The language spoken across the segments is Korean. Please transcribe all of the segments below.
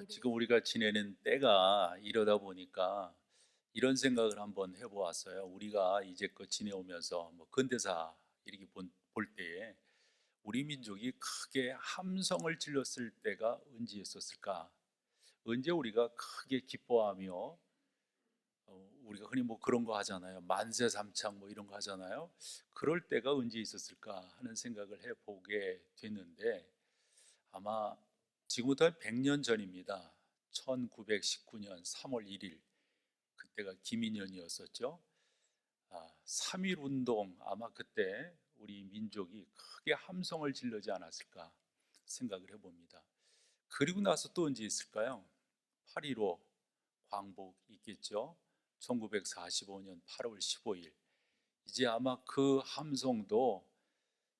지금 우리가 지내는 때가 이러다 보니까 이런 생각을 한번 해보았어요. 우리가 이제껏 지내오면서 뭐 근대사 이렇게 볼 때에 우리 민족이 크게 함성을 질렀을 때가 언제였었을까? 언제 우리가 크게 기뻐하며 우리가 흔히 뭐 그런 거 하잖아요. 만세 삼창 뭐 이런 거 하잖아요. 그럴 때가 언제 있었을까 하는 생각을 해보게 됐는데 아마 지금부터 한 100년 전입니다. 1919년 3월 1일 그때가 김인년이었었죠. 3.1 운동 아마 그때 우리 민족이 크게 함성을 지르지 않았을까 생각을 해봅니다. 그리고 나서 또 언제 있을까요? 8.15 광복 있겠죠. 1945년 8월 15일 이제 아마 그 함성도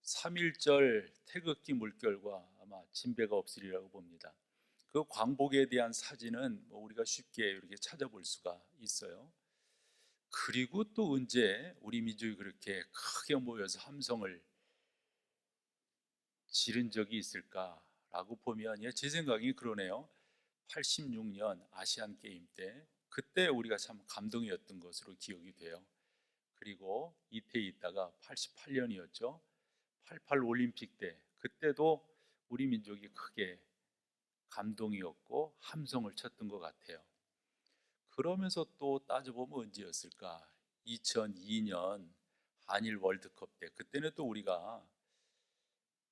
3.1절 태극기 물결과 아마 진배가 없으리라고 봅니다. 그 광복에 대한 사진은 뭐 우리가 쉽게 이렇게 찾아볼 수가 있어요. 그리고 또 언제 우리 민족이 그렇게 크게 모여서 함성을 지른 적이 있을까라고 보면 제 생각이 그러네요. 86년 아시안 게임 때 그때 우리가 참 감동이었던 것으로 기억이 돼요. 그리고 이태에 있다가 88년이었죠. 88 올림픽 때 그때도 우리 민족이 크게 감동이었고 함성을 쳤던 것 같아요. 그러면서 또 따져보면 언제였을까? 2002년 한일 월드컵 때 그때는 또 우리가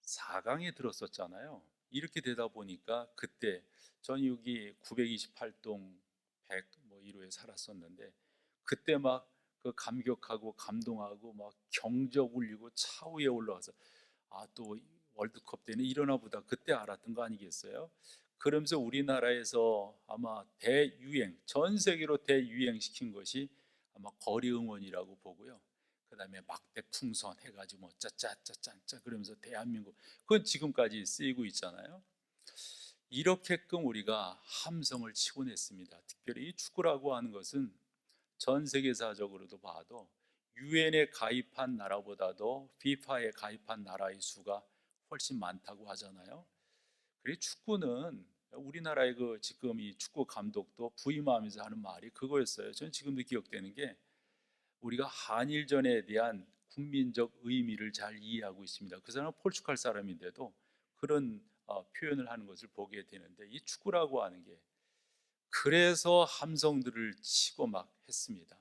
4강에 들었었잖아요. 이렇게 되다 보니까 그때 전 여기 928동 100뭐 1호에 살았었는데 그때 막 그 감격하고 감동하고 막 경적 울리고 차 위에 올라와서 또 월드컵 때는 이러나 보다 그때 알았던 거 아니겠어요? 그러면서 우리나라에서 아마 대유행, 전 세계로 대유행시킨 것이 아마 거리 응원이라고 보고요. 그다음에 막대 풍선 해가지고 뭐 짜짜짜짠짜 그러면서 대한민국 그건 지금까지 쓰이고 있잖아요. 이렇게끔 우리가 함성을 치곤 했습니다. 특별히 이 축구라고 하는 것은 전 세계사적으로도 봐도 유엔에 가입한 나라보다도 피파에 가입한 나라의 수가 훨씬 많다고 하잖아요. 그리고 축구는 우리나라의 그 지금 이 축구 감독도 부임하면서 하는 말이 그거였어요. 저는 지금도 기억되는 게 우리가 한일전에 대한 국민적 의미를 잘 이해하고 있습니다. 그 사람은 포르투갈 사람인데도 그런 표현을 하는 것을 보게 되는데 이 축구라고 하는 게 그래서 함성들을 치고 막 했습니다.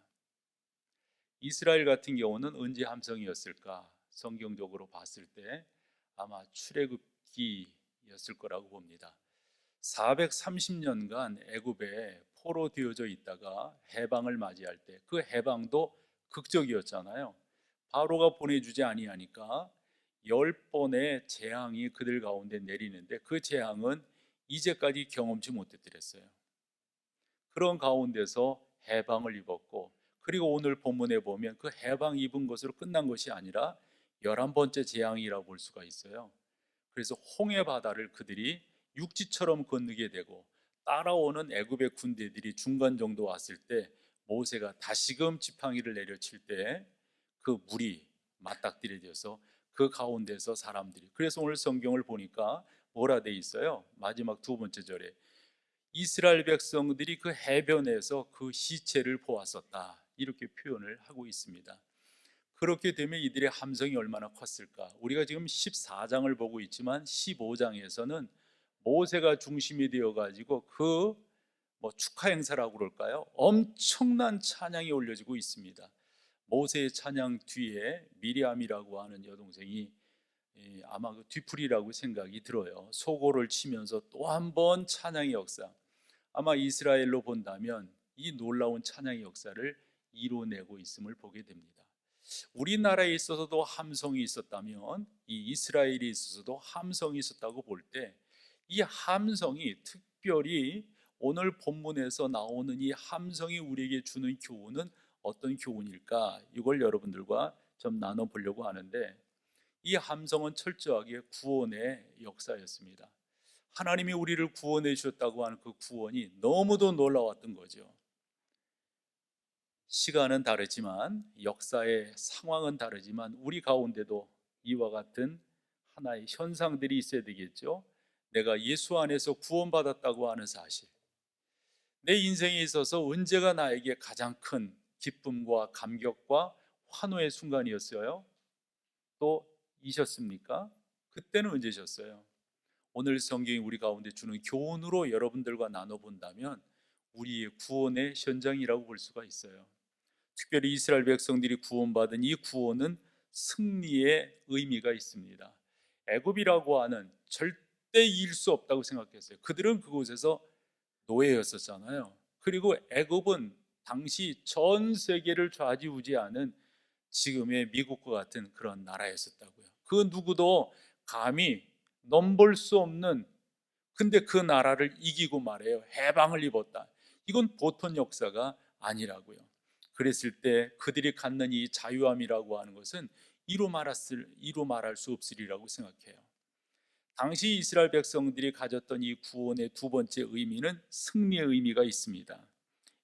이스라엘 같은 경우는 언제 함성이었을까? 성경적으로 봤을 때 아마 출애굽기였을 거라고 봅니다. 430년간 애굽에 포로되어져 있다가 해방을 맞이할 때 그 해방도 극적이었잖아요. 바로가 보내주지 아니하니까 10번의 재앙이 그들 가운데 내리는데 그 재앙은 이제까지 경험치 못했더랬어요. 그런 가운데서 해방을 입었고 그리고 오늘 본문에 보면 그 해방 입은 것으로 끝난 것이 아니라 11번째 재앙이라고 볼 수가 있어요. 그래서 홍해 바다를 그들이 육지처럼 건너게 되고 따라오는 애굽의 군대들이 중간 정도 왔을 때 모세가 다시금 지팡이를 내려칠 때 그 물이 맞닥뜨려져서 그 가운데서 사람들이 그래서 오늘 성경을 보니까 뭐라 돼 있어요? 마지막 두 번째 절에 이스라엘 백성들이 그 해변에서 그 시체를 보았었다 이렇게 표현을 하고 있습니다. 그렇게 되면 이들의 함성이 얼마나 컸을까? 우리가 지금 14장을 보고 있지만 15장에서는 모세가 중심이 되어 가지고 그 뭐 축하 행사라고 그럴까요? 엄청난 찬양이 올려지고 있습니다. 모세의 찬양 뒤에 미리암이라고 하는 여동생이 아마 그 뒤풀이라고 생각이 들어요. 소고를 치면서 또 한 번 찬양의 역사. 아마 이스라엘로 본다면 이 놀라운 찬양의 역사를 이뤄내고 있음을 보게 됩니다. 우리나라에 있어서도 함성이 있었다면 이 이스라엘에 있어서도 함성이 있었다고 볼 때 이 함성이 특별히 오늘 본문에서 나오는 이 함성이 우리에게 주는 교훈은 어떤 교훈일까? 이걸 여러분들과 좀 나눠보려고 하는데 이 함성은 철저하게 구원의 역사였습니다. 하나님이 우리를 구원해 주셨다고 하는 그 구원이 너무도 놀라웠던 거죠. 시간은 다르지만 역사의 상황은 다르지만 우리 가운데도 이와 같은 하나의 현상들이 있어야 되겠죠. 내가 예수 안에서 구원받았다고 하는 사실, 내 인생에 있어서 언제가 나에게 가장 큰 기쁨과 감격과 환호의 순간이었어요? 또 이셨습니까? 그때는 언제셨어요? 오늘 성경이 우리 가운데 주는 교훈으로 여러분들과 나눠본다면 우리의 구원의 현장이라고 볼 수가 있어요. 특별히 이스라엘 백성들이 구원받은 이 구원은 승리의 의미가 있습니다. 애굽이라고 하는 절대 이길 수 없다고 생각했어요. 그들은 그곳에서 노예였었잖아요. 그리고 애굽은 당시 전 세계를 좌지우지하는 지금의 미국과 같은 그런 나라였었다고요. 그 누구도 감히 넘볼 수 없는, 근데 그 나라를 이기고 말해요. 해방을 입었다. 이건 보통 역사가 아니라고요. 그랬을 때 그들이 갖는 이 자유함이라고 하는 것은 이루 말할 수 없으리라고 생각해요. 당시 이스라엘 백성들이 가졌던 이 구원의 두 번째 의미는 승리의 의미가 있습니다.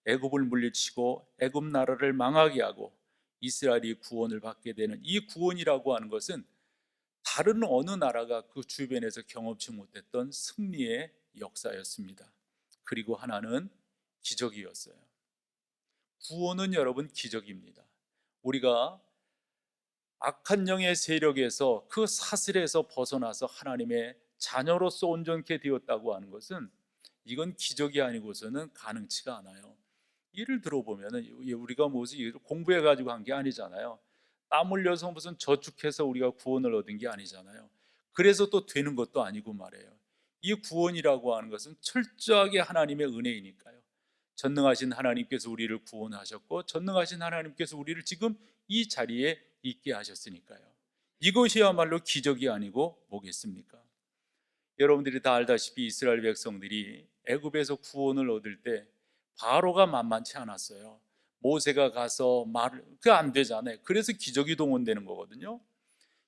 애굽을 물리치고 애굽 나라를 망하게 하고 이스라엘이 구원을 받게 되는 이 구원이라고 하는 것은 다른 어느 나라가 그 주변에서 경험치 못했던 승리의 역사였습니다. 그리고 하나는 기적이었어요. 구원은 여러분 기적입니다. 우리가 악한 영의 세력에서 그 사슬에서 벗어나서 하나님의 자녀로서 온전케 되었다고 하는 것은 이건 기적이 아니고서는 가능치가 않아요. 예를 들어보면 우리가 무슨 공부해 가지고 한 게 아니잖아요. 땀 흘려서 무슨 저축해서 우리가 구원을 얻은 게 아니잖아요. 그래서 또 되는 것도 아니고 말이에요. 이 구원이라고 하는 것은 철저하게 하나님의 은혜이니까요. 전능하신 하나님께서 우리를 구원하셨고 전능하신 하나님께서 우리를 지금 이 자리에 있게 하셨으니까요. 이것이야말로 기적이 아니고 뭐겠습니까? 여러분들이 다 알다시피 이스라엘 백성들이 애굽에서 구원을 얻을 때 바로가 만만치 않았어요. 모세가 가서 말을 그 안 되잖아요. 그래서 기적이 동원되는 거거든요.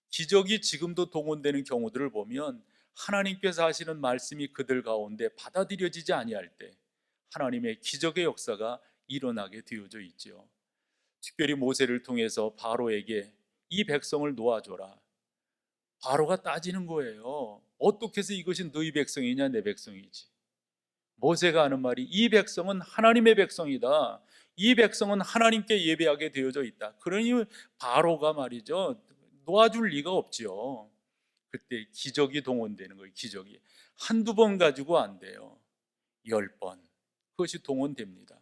기적이 지금도 동원되는 경우들을 보면 하나님께서 하시는 말씀이 그들 가운데 받아들여지지 아니할 때 하나님의 기적의 역사가 일어나게 되어져 있죠. 특별히 모세를 통해서 바로에게 이 백성을 놓아줘라. 바로가 따지는 거예요. 어떻게 해서 이것이 너희 백성이냐 내 백성이지. 모세가 하는 말이 이 백성은 하나님의 백성이다. 이 백성은 하나님께 예배하게 되어져 있다. 그러니 바로가 말이죠, 놓아줄 리가 없지요. 그때 기적이 동원되는 거예요. 기적이 한두 번 가지고 안 돼요. 10번 그것이 동원됩니다.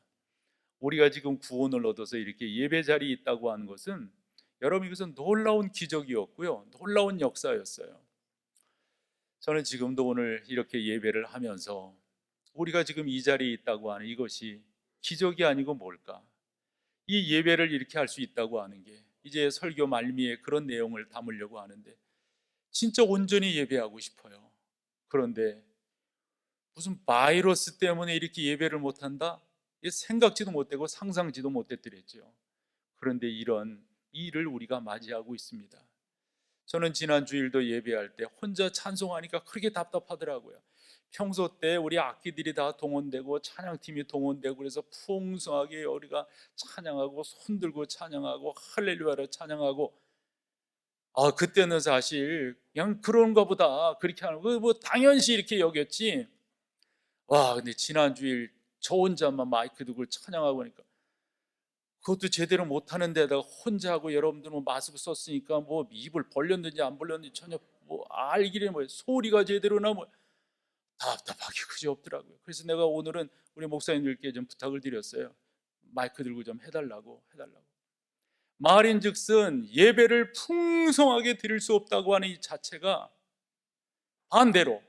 우리가 지금 구원을 얻어서 이렇게 예배 자리에 있다고 하는 것은 여러분 이것은 놀라운 기적이었고요, 놀라운 역사였어요. 저는 지금도 오늘 이렇게 예배를 하면서 우리가 지금 이 자리에 있다고 하는 이것이 기적이 아니고 뭘까? 이 예배를 이렇게 할 수 있다고 하는 게 이제 설교 말미에 그런 내용을 담으려고 하는데 진짜 온전히 예배하고 싶어요. 그런데 무슨 바이러스 때문에 이렇게 예배를 못한다? 생각지도 못하고 상상지도 못했더랬죠. 그런데 이런 일을 우리가 맞이하고 있습니다. 저는 지난 주일도 예배할 때 혼자 찬송하니까 그렇게 답답하더라고요. 평소 때 우리 악기들이 다 동원되고 찬양팀이 동원되고 그래서 풍성하게 우리가 찬양하고 손들고 찬양하고 할렐루야를 찬양하고, 그때는 사실 그냥 그런가 보다 그렇게 하는 거 뭐 당연시 이렇게 여겼지. 근데 지난 주일 저 혼자만 마이크 들고 찬양하고 하니까 그것도 제대로 못하는 데다가 혼자 하고 여러분들은 뭐 마스크 썼으니까 뭐 입을 벌렸는지 안 벌렸는지 전혀 뭐 알기를 뭐 소리가 제대로 나면 답답하게 그지 없더라고요. 그래서 내가 오늘은 우리 목사님들께 좀 부탁을 드렸어요. 마이크 들고 좀 해달라고. 말인즉슨 예배를 풍성하게 드릴 수 없다고 하는 이 자체가, 반대로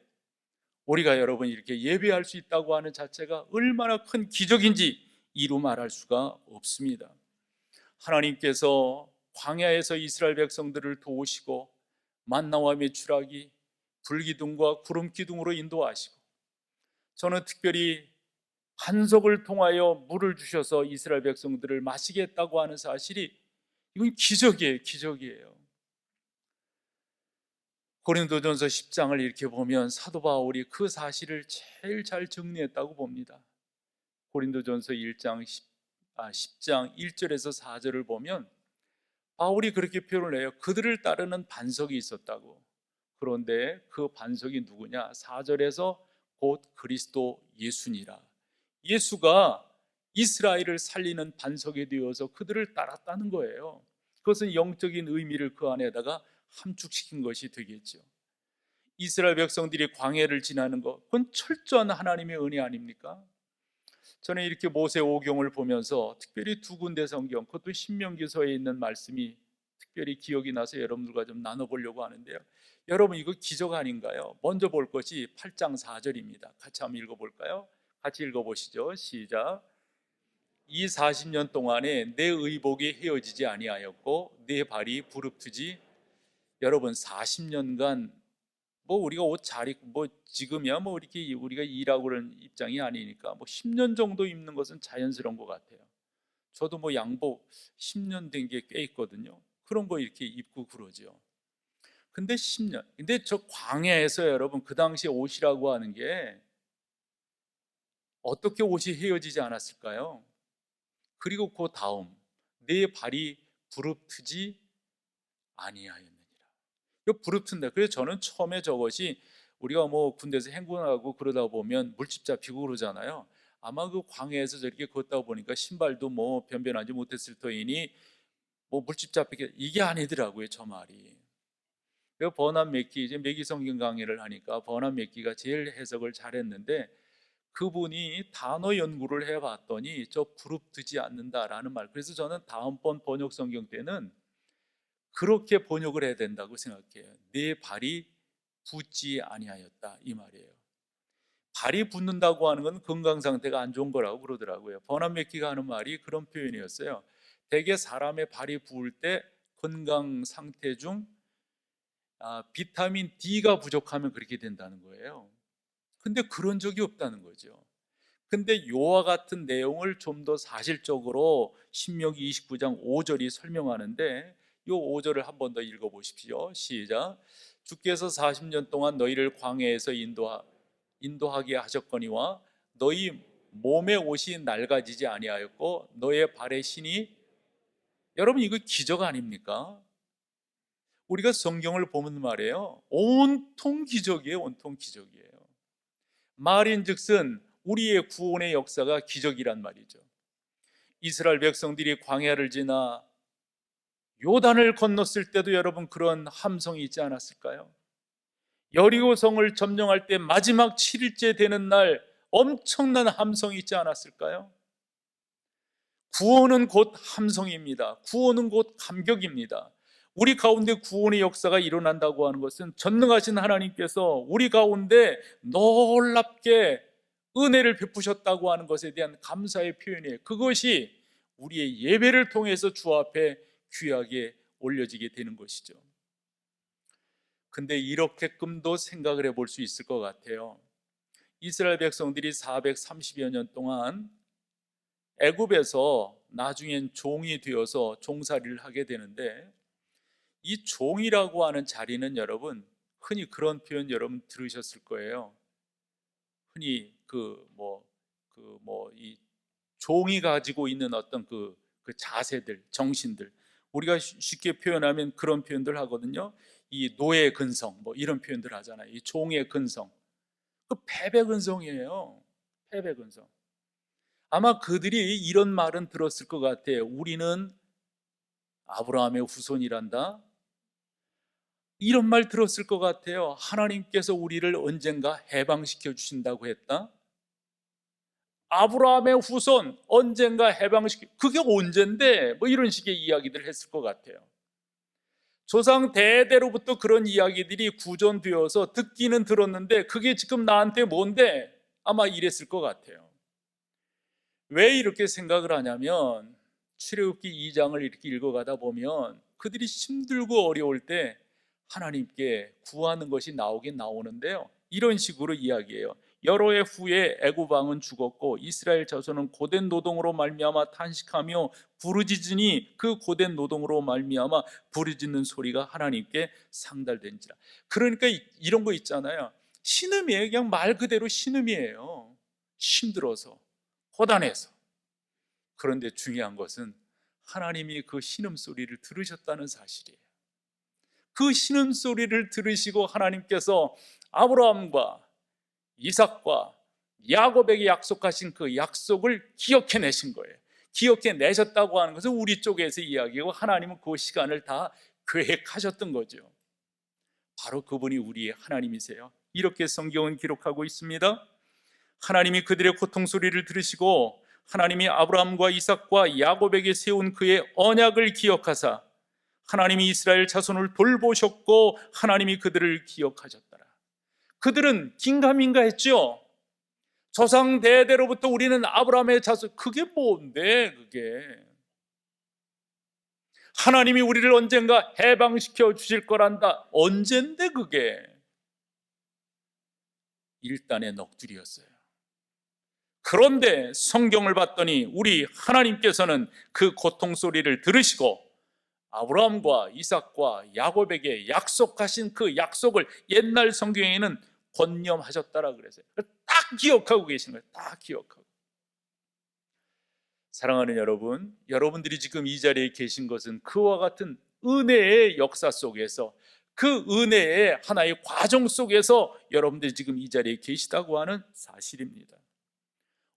우리가 여러분 이렇게 예배할 수 있다고 하는 자체가 얼마나 큰 기적인지 이루 말할 수가 없습니다. 하나님께서 광야에서 이스라엘 백성들을 도우시고 만나와 메추라기 불기둥과 구름기둥으로 인도하시고, 저는 특별히 반석을 통하여 물을 주셔서 이스라엘 백성들을 마시게 했다고 하는 사실이 이건 기적이에요. 기적이에요. 고린도전서 10장을 이렇게 보면 사도 바울이 그 사실을 제일 잘 정리했다고 봅니다. 고린도전서 10장 1절에서 4절을 보면 바울이 그렇게 표현을 해요. 그들을 따르는 반석이 있었다고. 그런데 그 반석이 누구냐? 4절에서 곧 그리스도 예수니라. 예수가 이스라엘을 살리는 반석이 되어서 그들을 따랐다는 거예요. 그것은 영적인 의미를 그 안에다가 함축시킨 것이 되겠죠. 이스라엘 백성들이 광야를 지나는 것, 그건 철저한 하나님의 은혜 아닙니까? 저는 이렇게 모세 오경을 보면서 특별히 두 군데 성경, 그것도 신명기서에 있는 말씀이 특별히 기억이 나서 여러분들과 좀 나눠보려고 하는데요. 여러분, 이거 기적 아닌가요? 먼저 볼 것이 8장 4절입니다. 같이 한번 읽어볼까요? 같이 읽어보시죠. 시작. 이 40년 동안에 내 의복이 헤어지지 아니하였고 내 발이 부릅뜨지. 여러분, 40년간 뭐 우리가 옷 잘 입고 뭐 지금이야 뭐 이렇게 우리가 일하고 그런 입장이 아니니까 뭐 10년 정도 입는 것은 자연스러운 것 같아요. 저도 뭐 양복 10년 된 게 꽤 있거든요. 그런 거 이렇게 입고 그러죠. 근데 10년. 근데 저 광야에서 여러분 그 당시에 옷이라고 하는 게 어떻게 옷이 헤어지지 않았을까요? 그리고 그 다음 내 발이 부릅뜨지 아니하였느니라. 이거 부릅튼다. 그래서 저는 처음에 저것이 우리가 뭐 군대에서 행군하고 그러다 보면 물집 잡히고 그러잖아요. 아마 그 광야에서 저렇게 걷다 보니까 신발도 뭐 변변하지 못했을 터이니 뭐 물집 잡히게 이게 아니더라고요, 저 말이. 그 버남 맥기 이제 매기 성경 강의를 하니까 버남 맥기가 제일 해석을 잘했는데 그분이 단어 연구를 해봤더니 저 부릅뜨지 않는다라는 말. 그래서 저는 다음번 번역 성경 때는 그렇게 번역을 해야 된다고 생각해요. 내 발이 붓지 아니하였다 이 말이에요. 발이 붓는다고 하는 건 건강 상태가 안 좋은 거라고 그러더라고요. 버남 맥기가 하는 말이 그런 표현이었어요. 대개 사람의 발이 부을 때 건강 상태 중 비타민 D가 부족하면 그렇게 된다는 거예요. 근데 그런 적이 없다는 거죠. 근데 요와 같은 내용을 좀 더 사실적으로 신명기 29장 5절이 설명하는데 요 5절을 한 번 더 읽어 보십시오. 시작. 주께서 40년 동안 너희를 광야에서 인도하게 하셨거니와 너희 몸의 옷이 낡아지지 아니하였고 너의 발의 신이. 여러분, 이거 기적 아닙니까? 우리가 성경을 보면 말이에요, 온통 기적이에요. 온통 기적이에요. 말인즉슨 우리의 구원의 역사가 기적이란 말이죠. 이스라엘 백성들이 광야를 지나 요단을 건넜을 때도 여러분 그런 함성이 있지 않았을까요? 여리고성을 점령할 때 마지막 7일째 되는 날 엄청난 함성이 있지 않았을까요? 구원은 곧 함성입니다. 구원은 곧 감격입니다. 우리 가운데 구원의 역사가 일어난다고 하는 것은 전능하신 하나님께서 우리 가운데 놀랍게 은혜를 베푸셨다고 하는 것에 대한 감사의 표현이에요. 그것이 우리의 예배를 통해서 주 앞에 귀하게 올려지게 되는 것이죠. 근데 이렇게끔도 생각을 해볼 수 있을 것 같아요. 이스라엘 백성들이 430여 년 동안 애굽에서 나중엔 종이 되어서 종살이를 하게 되는데, 이 종이라고 하는 자리는 여러분 흔히 그런 표현 여러분 들으셨을 거예요. 흔히 이 종이 가지고 있는 어떤 그 자세들, 정신들, 우리가 쉽게 표현하면 그런 표현들 하거든요. 이 노예 근성 뭐 이런 표현들 하잖아요. 이 종의 근성, 그 패배 근성이에요. 패배 근성. 아마 그들이 이런 말은 들었을 것 같아요. 우리는 아브라함의 후손이란다. 이런 말 들었을 것 같아요. 하나님께서 우리를 언젠가 해방시켜 주신다고 했다. 아브라함의 후손 언젠가 해방시켜, 그게 언젠데 뭐 이런 식의 이야기들을 했을 것 같아요. 조상 대대로부터 그런 이야기들이 구전되어서 듣기는 들었는데 그게 지금 나한테 뭔데, 아마 이랬을 것 같아요. 왜 이렇게 생각을 하냐면 출애굽기 2장을 이렇게 읽어가다 보면 그들이 힘들고 어려울 때 하나님께 구하는 것이 나오긴 나오는데요, 이런 식으로 이야기해요. 여러 해 후에 애굽 왕은 죽었고 이스라엘 자손은 고된 노동으로 말미암아 탄식하며 부르짖으니 그 고된 노동으로 말미암아 부르짖는 소리가 하나님께 상달된지라. 그러니까 이런 거 있잖아요. 신음이에요. 그냥 말 그대로 신음이에요. 힘들어서, 고단해서. 그런데 중요한 것은 하나님이 그 신음소리를 들으셨다는 사실이에요. 그 신음소리를 들으시고 하나님께서 아브라함과 이삭과 야곱에게 약속하신 그 약속을 기억해내신 거예요. 기억해내셨다고 하는 것은 우리 쪽에서 이야기고, 하나님은 그 시간을 다 계획하셨던 거죠. 바로 그분이 우리의 하나님이세요. 이렇게 성경은 기록하고 있습니다. 하나님이 그들의 고통 소리를 들으시고 하나님이 아브라함과 이삭과 야곱에게 세운 그의 언약을 기억하사 하나님이 이스라엘 자손을 돌보셨고 하나님이 그들을 기억하셨더라. 그들은 긴가민가 했죠. 조상 대대로부터 우리는 아브라함의 자손, 그게 뭔데 그게. 하나님이 우리를 언젠가 해방시켜 주실 거란다. 언젠데 그게. 일단의 넋두리였어요. 그런데 성경을 봤더니 우리 하나님께서는 그 고통 소리를 들으시고 아브라함과 이삭과 야곱에게 약속하신 그 약속을 옛날 성경에는 권념하셨다라 그랬어요. 딱 기억하고 계시는 거예요. 딱 기억하고. 사랑하는 여러분, 여러분들이 지금 이 자리에 계신 것은 그와 같은 은혜의 역사 속에서, 그 은혜의 하나의 과정 속에서 여러분들이 지금 이 자리에 계시다고 하는 사실입니다.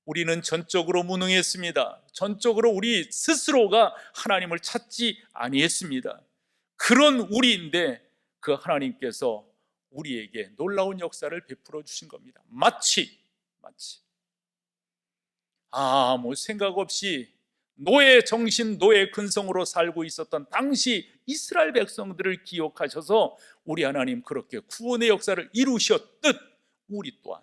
우리는 전적으로 무능했습니다. 전적으로 우리 스스로가 하나님을 찾지 아니했습니다. 그런 우리인데 그 하나님께서 우리에게 놀라운 역사를 베풀어 주신 겁니다. 마치 아무 생각 없이 노예 정신, 노예 근성으로 살고 있었던 당시 이스라엘 백성들을 기억하셔서 우리 하나님 그렇게 구원의 역사를 이루셨듯 우리 또한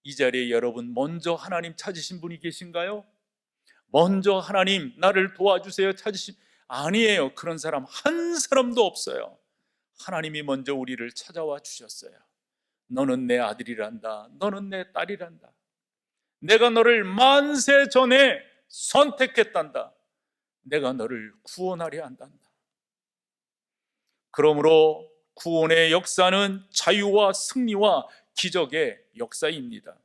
이 자리에 여러분 먼저 하나님 찾으신 분이 계신가요? 먼저 하나님 나를 도와주세요 찾으신, 아니에요. 그런 사람 한 사람도 없어요. 하나님이 먼저 우리를 찾아와 주셨어요. 너는 내 아들이란다. 너는 내 딸이란다. 내가 너를 만세 전에 선택했단다. 내가 너를 구원하려 한단다. 그러므로 구원의 역사는 자유와 승리와 기적의 역사입니다.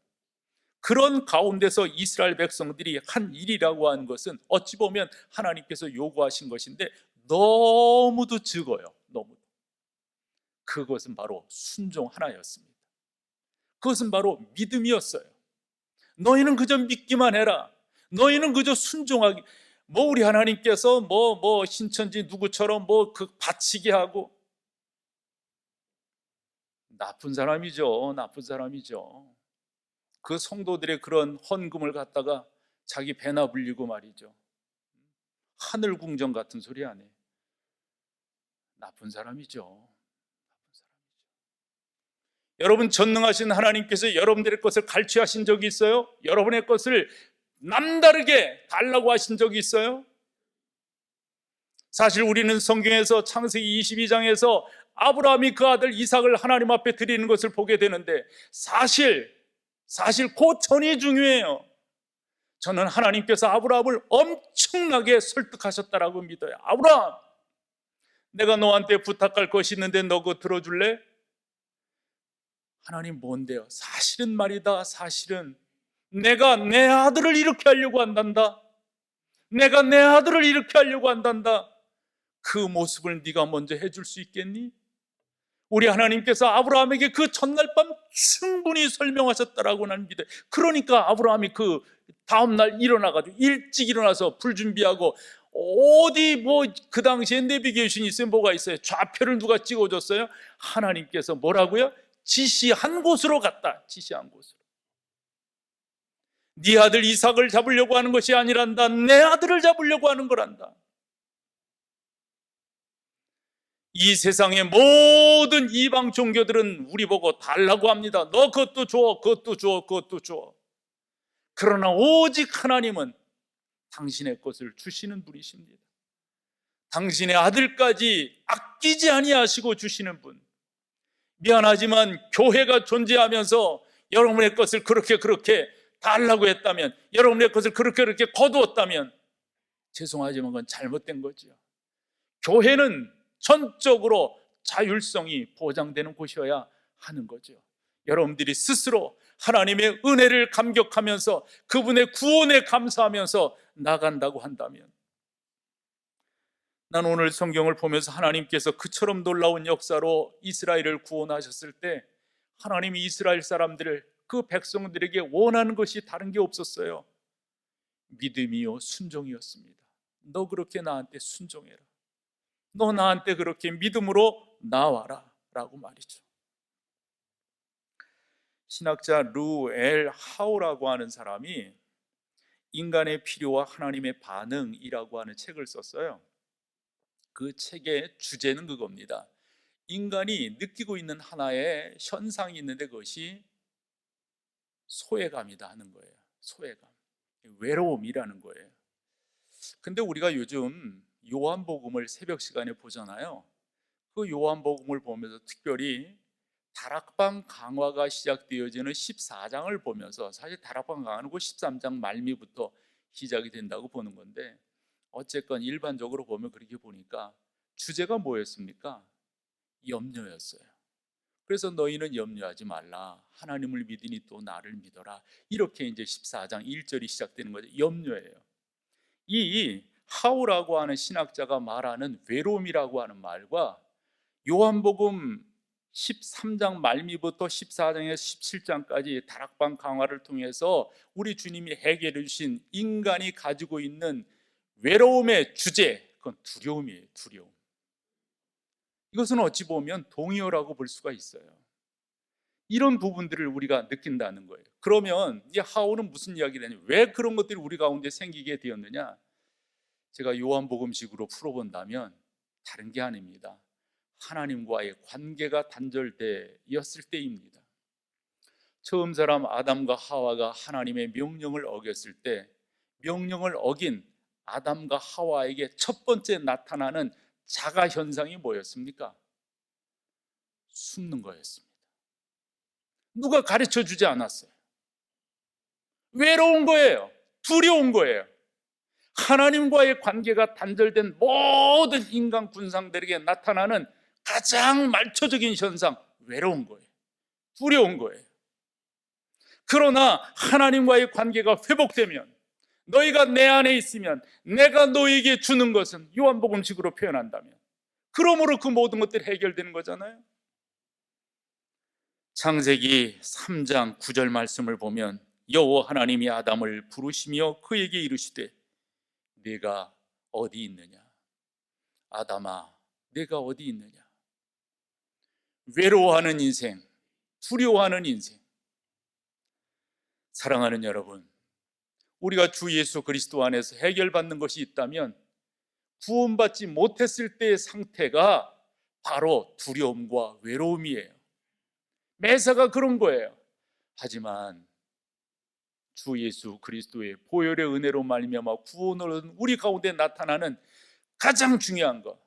그런 가운데서 이스라엘 백성들이 한 일이라고 하는 것은 어찌 보면 하나님께서 요구하신 것인데 너무도 적어요. 너무도. 그것은 바로 순종 하나였습니다. 그것은 바로 믿음이었어요. 너희는 그저 믿기만 해라. 너희는 그저 순종하기. 뭐 우리 하나님께서 뭐 신천지 누구처럼 뭐 그 바치게 하고, 나쁜 사람이죠. 나쁜 사람이죠. 그 성도들의 그런 헌금을 갖다가 자기 배나 불리고 말이죠. 하늘 궁정 같은 소리 안 해. 나쁜 사람이죠. 여러분, 전능하신 하나님께서 여러분들의 것을 갈취하신 적이 있어요? 여러분의 것을 남다르게 달라고 하신 적이 있어요? 사실 우리는 성경에서 창세기 22장에서 아브라함이 그 아들 이삭을 하나님 앞에 드리는 것을 보게 되는데 사실 그 전이 중요해요. 저는 하나님께서 아브라함을 엄청나게 설득하셨다라고 믿어요. 아브라함, 내가 너한테 부탁할 것이 있는데 너 그거 들어줄래? 하나님 뭔데요? 사실은 말이다. 사실은 내가 내 아들을 이렇게 하려고 한단다. 내가 내 아들을 이렇게 하려고 한단다. 그 모습을 네가 먼저 해줄 수 있겠니? 우리 하나님께서 아브라함에게 그 전날 밤 충분히 설명하셨다라고 나는 믿어요. 그러니까 아브라함이 그 다음날 일어나가지고 일찍 일어나서 불 준비하고, 어디 뭐 그 당시에 내비게이션이 있어요? 뭐가 있어요? 좌표를 누가 찍어줬어요? 하나님께서 뭐라고요? 지시한 곳으로 갔다. 지시한 곳으로. 네 아들 이삭을 잡으려고 하는 것이 아니란다. 내 아들을 잡으려고 하는 거란다. 이 세상의 모든 이방 종교들은 우리 보고 달라고 합니다. 너 그것도 줘, 그것도 줘, 그것도 줘. 그러나 오직 하나님은 당신의 것을 주시는 분이십니다. 당신의 아들까지 아끼지 아니하시고 주시는 분. 미안하지만 교회가 존재하면서 여러분의 것을 그렇게 달라고 했다면, 여러분의 것을 그렇게 거두었다면 죄송하지만 그건 잘못된 거죠. 교회는 전적으로 자율성이 보장되는 곳이어야 하는 거죠. 여러분들이 스스로 하나님의 은혜를 감격하면서 그분의 구원에 감사하면서 나간다고 한다면, 난 오늘 성경을 보면서 하나님께서 그처럼 놀라운 역사로 이스라엘을 구원하셨을 때 하나님이 이스라엘 사람들을, 그 백성들에게 원하는 것이 다른 게 없었어요. 믿음이요 순종이었습니다. 너 그렇게 나한테 순종해라, 너 나한테 그렇게 믿음으로 나와라 라고 말이죠. 신학자 루 엘 하우라고 하는 사람이 인간의 필요와 하나님의 반응이라고 하는 책을 썼어요. 그 책의 주제는 그겁니다. 인간이 느끼고 있는 하나의 현상이 있는데 그것이 소외감이다 하는 거예요. 소외감, 외로움이라는 거예요. 근데 우리가 요즘 요한복음을 새벽 시간에 보잖아요. 그 요한복음을 보면서 특별히 다락방 강화가 시작되어지는 14장을 보면서, 사실 다락방 강화는 그 13장 말미부터 시작이 된다고 보는 건데, 어쨌건 일반적으로 보면 그렇게 보니까 주제가 뭐였습니까? 염려였어요. 그래서 너희는 염려하지 말라, 하나님을 믿으니 또 나를 믿어라, 이렇게 이제 14장 1절이 시작되는 거죠. 염려예요. 이 하우라고 하는 신학자가 말하는 외로움이라고 하는 말과 요한복음 13장 말미부터 14장에서 17장까지 다락방 강화를 통해서 우리 주님이 해결해 주신 인간이 가지고 있는 외로움의 주제, 그건 두려움이에요. 두려움. 이것은 어찌 보면 동의어라고 볼 수가 있어요. 이런 부분들을 우리가 느낀다는 거예요. 그러면 이 하울은 무슨 이야기를 하냐, 왜 그런 것들이 우리 가운데 생기게 되었느냐, 제가 요한복음식으로 풀어본다면 다른 게 아닙니다. 하나님과의 관계가 단절되었을 때입니다. 처음 사람 아담과 하와가 하나님의 명령을 어겼을 때, 명령을 어긴 아담과 하와에게 첫 번째 나타나는 자가 현상이 뭐였습니까? 숨는 거였습니다. 누가 가르쳐 주지 않았어요. 외로운 거예요. 두려운 거예요. 하나님과의 관계가 단절된 모든 인간 군상들에게 나타나는 가장 말초적인 현상, 외로운 거예요. 두려운 거예요. 그러나 하나님과의 관계가 회복되면, 너희가 내 안에 있으면 내가 너희에게 주는 것은, 요한복음식으로 표현한다면, 그러므로 그 모든 것들이 해결되는 거잖아요. 창세기 3장 9절 말씀을 보면 여호와 하나님이 아담을 부르시며 그에게 이르시되 네가 어디 있느냐, 아담아 네가 어디 있느냐. 외로워하는 인생, 두려워하는 인생. 사랑하는 여러분, 우리가 주 예수 그리스도 안에서 해결받는 것이 있다면 구원받지 못했을 때의 상태가 바로 두려움과 외로움이에요. 매사가 그런 거예요. 하지만 주 예수 그리스도의 보혈의 은혜로 말미암아 구원을 얻은 우리 가운데 나타나는 가장 중요한 것,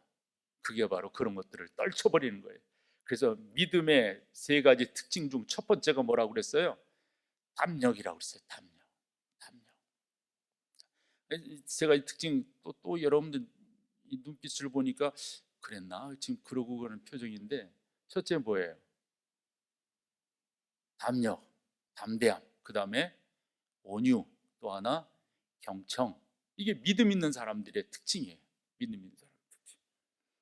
그게 바로 그런 것들을 떨쳐버리는 거예요. 그래서 믿음의 세 가지 특징 중 첫 번째가 뭐라고 그랬어요? 담력이라고 그랬어요. 담력. 세 가지 특징, 또 여러분들 이 눈빛을 보니까 그랬나? 지금 그러고 그러는 표정인데, 첫째 뭐예요? 담력, 담대함. 그 다음에 온유, 또 하나 경청. 이게 믿음 있는 사람들의 특징이에요. 믿음 있는 사람의 특징.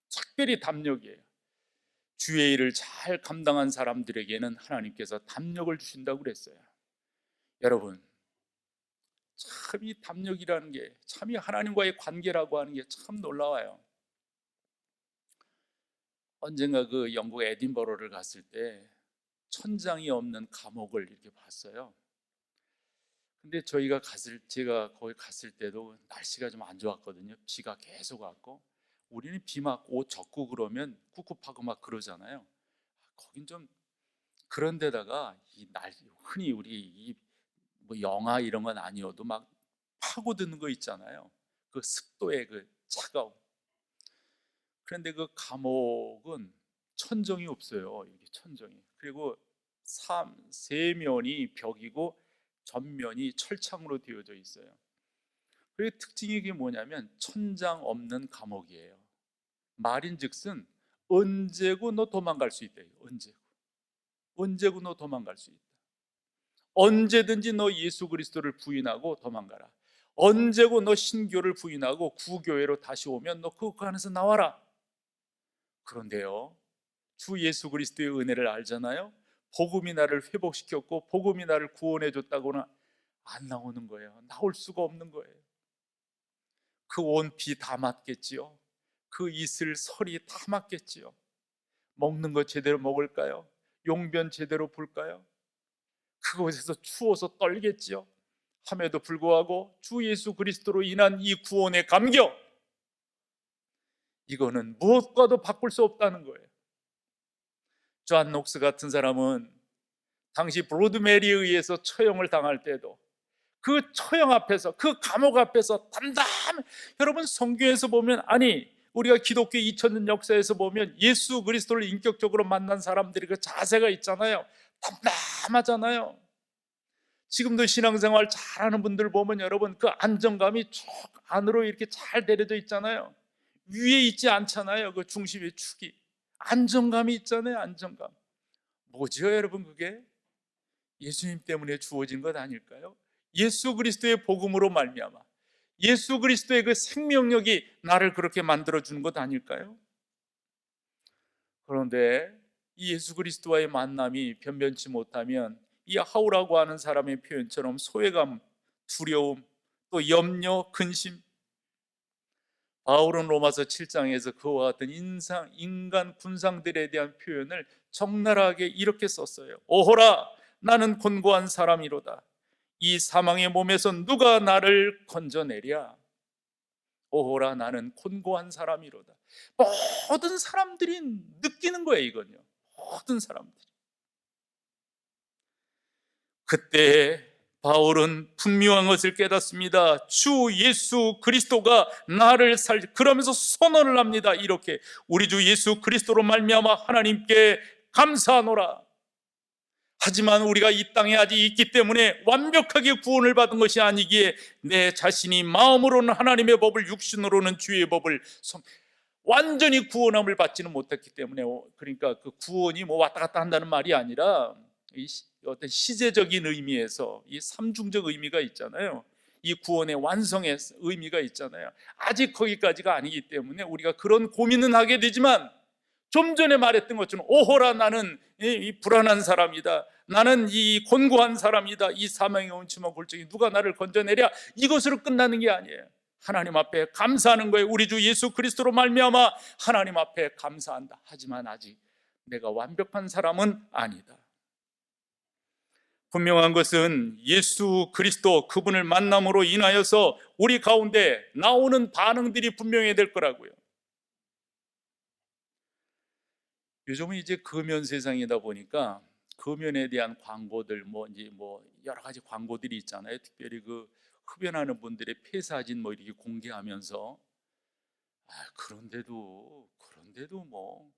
특별히 담력이에요. 주의 일을 잘 감당한 사람들에게는 하나님께서 담력을 주신다고 그랬어요. 여러분, 참 이 담력이라는 게, 참 이 하나님과의 관계라고 하는 게 참 놀라워요. 언젠가 그 영국 에딘버러를 갔을 때 천장이 없는 감옥을 이렇게 봤어요. 근데 제가 거기 갔을 때도 날씨가 좀 안 좋았거든요. 비가 계속 왔고, 우리는 비 맞고 옷 젖고 그러면 꿉꿉하고 막 그러잖아요. 거긴 좀, 그런 데다가 흔히 우리 뭐 영하 이런 건 아니어도 막 파고드는 거 있잖아요. 그 습도의 그 차가움. 그런데 그 감옥은 천정이 없어요. 이게 천정이. 그리고 세면이 벽이고 전면이 철창으로 되어져 있어요. 그 특징이 이게 뭐냐면 천장 없는 감옥이에요. 말인즉슨 언제고 너 도망갈 수 있다. 언제고 너 도망갈 수 있다. 언제든지 너 예수 그리스도를 부인하고 도망가라. 언제고 너 신교를 부인하고 구교회로 다시 오면 너 그 안에서 나와라. 그런데요, 주 예수 그리스도의 은혜를 알잖아요. 복음이 나를 회복시켰고 복음이 나를 구원해 줬다고는 안 나오는 거예요. 나올 수가 없는 거예요. 그 온 비 다 맞겠지요. 그 이슬 설이 다 맞겠지요. 먹는 거 제대로 먹을까요? 용변 제대로 볼까요? 그곳에서 추워서 떨겠지요. 함에도 불구하고 주 예수 그리스도로 인한 이 구원의 감격, 이거는 무엇과도 바꿀 수 없다는 거예요. 존 녹스 같은 사람은 당시 브로드메리에 의해서 처형을 당할 때도 그 처형 앞에서, 그 감옥 앞에서 여러분 성경에서 보면, 아니 우리가 기독교 2000년 역사에서 보면 예수 그리스도를 인격적으로 만난 사람들이 그 자세가 있잖아요. 담담하잖아요. 지금도 신앙생활 잘하는 분들 보면 여러분 그 안정감이 쭉 안으로 이렇게 잘 내려져 있잖아요. 위에 있지 않잖아요. 그 중심의 축이 안정감이 있잖아요. 안정감. 뭐지요 여러분? 그게 예수님 때문에 주어진 것 아닐까요? 예수 그리스도의 복음으로 말미암아 예수 그리스도의 그 생명력이 나를 그렇게 만들어주는 것 아닐까요? 그런데 이 예수 그리스도와의 만남이 변변치 못하면 이 하우라고 하는 사람의 표현처럼 소외감, 두려움, 또 염려, 근심, 바울은 로마서 7장에서 그와 같은 인간 군상들에 대한 표현을 적나라하게 이렇게 썼어요. 오호라 나는 곤고한 사람이로다. 이 사망의 몸에서 누가 나를 건져내랴. 오호라 나는 곤고한 사람이로다. 모든 사람들이 느끼는 거예요. 이건요, 모든 사람들이. 그때 바울은 분명한 것을 깨닫습니다. 주 예수 그리스도가 나를 그러면서 선언을 합니다. 이렇게 우리 주 예수 그리스도로 말미암아 하나님께 감사하노라. 하지만 우리가 이 땅에 아직 있기 때문에 완벽하게 구원을 받은 것이 아니기에 내 자신이 마음으로는 하나님의 법을, 육신으로는 주의 법을 완전히 구원함을 받지는 못했기 때문에, 그러니까 그 구원이 뭐 왔다 갔다 한다는 말이 아니라 어떤 시제적인 의미에서 이 삼중적 의미가 있잖아요. 이 구원의 완성의 의미가 있잖아요. 아직 거기까지가 아니기 때문에 우리가 그런 고민은 하게 되지만, 좀 전에 말했던 것처럼 오호라 나는 이 불안한 사람이다. 나는 이 곤고한 사람이다. 이 사망의 온치마 골짜기 누가 나를 건져내랴. 이것으로 끝나는 게 아니에요. 하나님 앞에 감사하는 거예요. 우리 주 예수 그리스도로 말미암아 하나님 앞에 감사한다. 하지만 아직 내가 완벽한 사람은 아니다. 분명한 것은 예수 그리스도 그분을 만남으로 인하여서 우리 가운데 나오는 반응들이 분명해야 될 거라고요. 요즘은 이제 금연 세상이다 보니까 금연에 대한 광고들, 뭐 여러 가지 광고들이 있잖아요. 특별히 그 흡연하는 분들의 폐사진 뭐 이렇게 공개하면서, 그런데도 뭐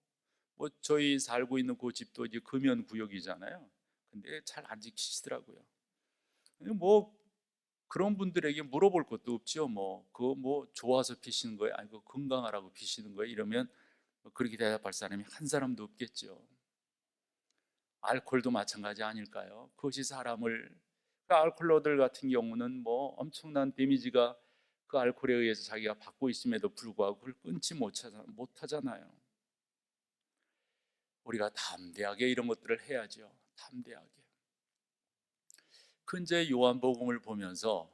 저희 살고 있는 그 집도 이제 금연 구역이잖아요. 근데 잘 안 지키시더라고요. 뭐 그런 분들에게 물어볼 것도 없죠. 그거 좋아서 피시는 거예요? 아니고 건강하라고 피시는 거예요? 이러면 그렇게 대답할 사람이 한 사람도 없겠죠. 알코올도 마찬가지 아닐까요? 그것이 사람을, 그 알코올러들 같은 경우는 뭐 엄청난 데미지가 그 알코올에 의해서 자기가 받고 있음에도 불구하고 그걸 끊지 못하잖아요. 우리가 담대하게 이런 것들을 해야죠. 담대하게. 근데 요한복음을 보면서